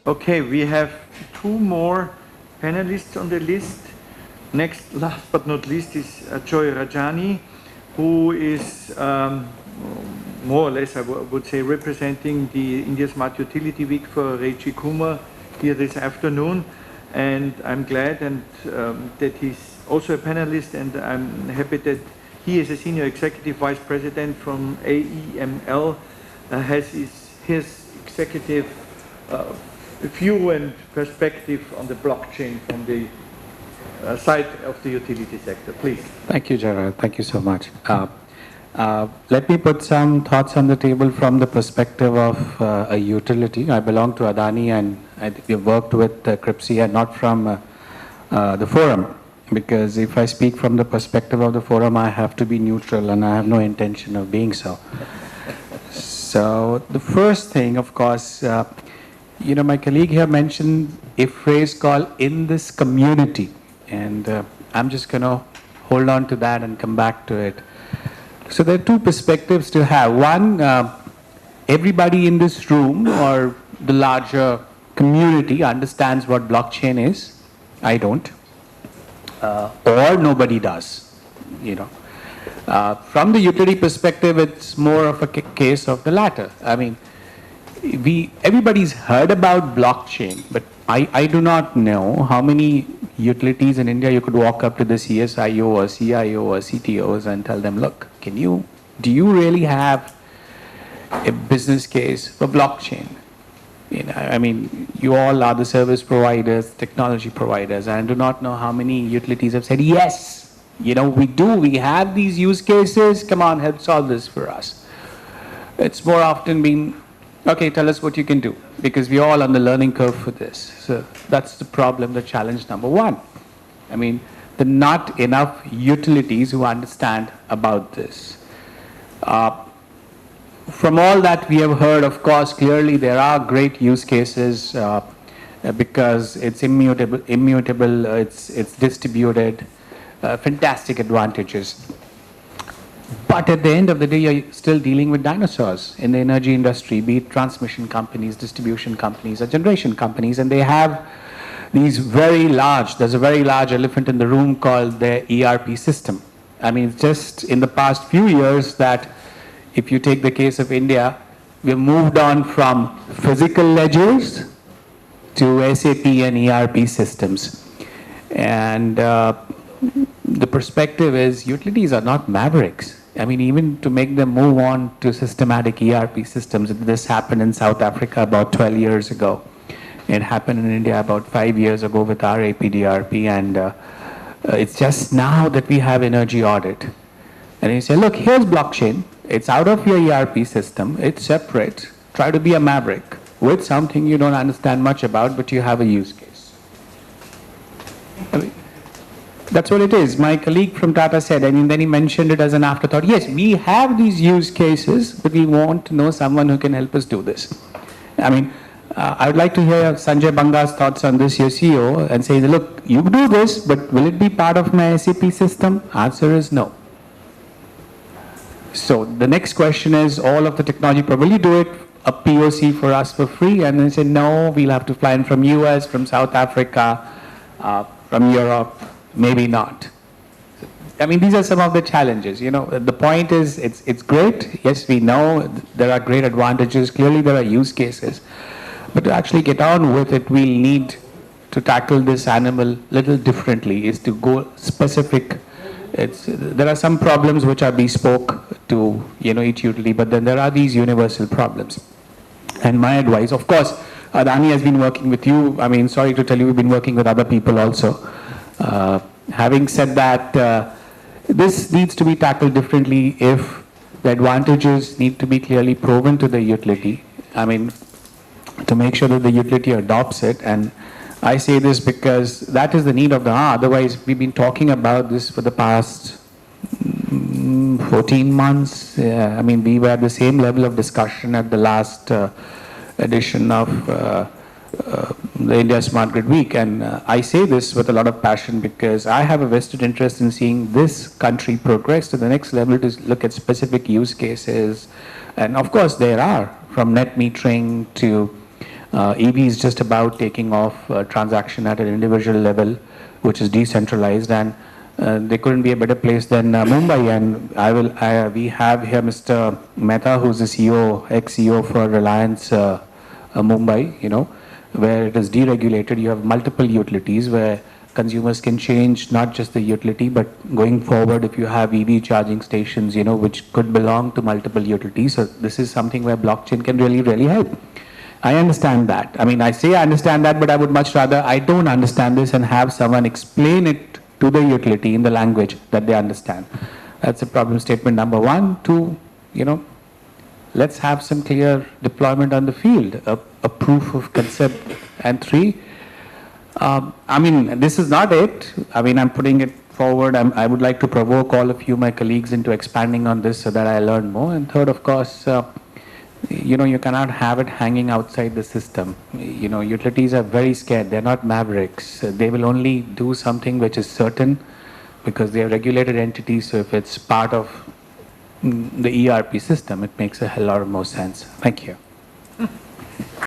Okay, we have two more panelists on the list. Next, last but not least, is Ajoy Rajani, who is more or less, I would say, representing the India Smart Utility Week for Reji Kumar here this afternoon. And I'm glad that he's also a panelist, and I'm happy that he, as a Senior Executive Vice President from AEML, has his executive view and perspective on the blockchain from the side of the utility sector. Please. Thank you, Gerard. Thank you so much. Let me put some thoughts on the table from the perspective of a utility. I belong to Adani, and we've worked with CRIPSI, and not from the forum, because if I speak from the perspective of the forum, I have to be neutral, and I have no intention of being so. So the first thing, of course, my colleague here mentioned a phrase called "in this community," and I'm just going to hold on to that and come back to it. So there are two perspectives to have. One, everybody in this room or the larger community understands what blockchain is. I don't. Or nobody does, From the utility perspective, it's more of a case of the latter. I mean, everybody's heard about blockchain, but I do not know how many utilities in India you could walk up to the CSIO or CIO or CTOs and tell them, look, do you really have a business case for blockchain? You all are the service providers, technology providers, and I do not know how many utilities have said, yes, we have these use cases, come on, help solve this for us. It's more often been, okay, tell us what you can do, because we're all on the learning curve for this. So that's the problem, the challenge number one. There are not enough utilities who understand about this. From all that we have heard, of course, clearly there are great use cases because it's immutable, it's distributed, fantastic advantages. But at the end of the day, you're still dealing with dinosaurs in the energy industry, be it transmission companies, distribution companies, or generation companies, and they have these there's a very large elephant in the room called their ERP system. It's just in the past few years that, if you take the case of India, we've moved on from physical ledgers to SAP and ERP systems. And the perspective is utilities are not mavericks. Even to make them move on to systematic ERP systems, this happened in South Africa about 12 years ago. It happened in India about 5 years ago with our APDRP, and it's just now that we have energy audit. And you say, look, here's blockchain. It's out of your ERP system. It's separate. Try to be a maverick with something you don't understand much about, but you have a use case. That's what it is. My colleague from Tata said, then he mentioned it as an afterthought. Yes, we have these use cases, but we want to know someone who can help us do this. I would like to hear Sanjay Banga's thoughts on this, your CEO, and say, look, you do this, but will it be part of my SAP system? Answer is no. So the next question is, all of the technology, will you do it a POC for us for free? And then say, no, we'll have to fly in from US, from South Africa, from Europe, maybe not. These are some of the challenges. The point is, it's great. Yes, we know there are great advantages. Clearly, there are use cases. But to actually get on with it, we'll need to tackle this animal a little differently, is to go specific. There are some problems which are bespoke to each utility, but then there are these universal problems. And my advice, of course, Adani has been working with you. Sorry to tell you, we've been working with other people also. Having said that, this needs to be tackled differently if the advantages need to be clearly proven to the utility. To make sure that the utility adopts it. And I say this because that is the need of the hour. Otherwise, we've been talking about this for the past 14 months. We were at the same level of discussion at the last edition of the India Smart Grid Week. And I say this with a lot of passion because I have a vested interest in seeing this country progress to the next level to look at specific use cases. And of course, there are, from net metering to EV is just about taking off transaction at an individual level, which is decentralized, and there couldn't be a better place than Mumbai. And we have here Mr. Mehta, who's the CEO, ex-CEO for Reliance Mumbai, you know, where it is deregulated. You have multiple utilities where consumers can change not just the utility, but going forward, if you have EV charging stations, you know, which could belong to multiple utilities. So this is something where blockchain can really, really help. I understand that. I mean, I say I understand that, but I would much rather I don't understand this and have someone explain it to the utility in the language that they understand. That's a problem statement number one. Two, you know, let's have some clear deployment on the field, a proof of concept. And three, I mean, this is not it. I mean, I'm putting it forward. I would like to provoke all of you, my colleagues, into expanding on this so that I learn more. And third, of course, you know, you cannot have it hanging outside the system. You know, utilities are very scared. They're not mavericks. They will only do something which is certain because they are regulated entities. So if it's part of the ERP system, it makes a hell lot more sense. Thank you.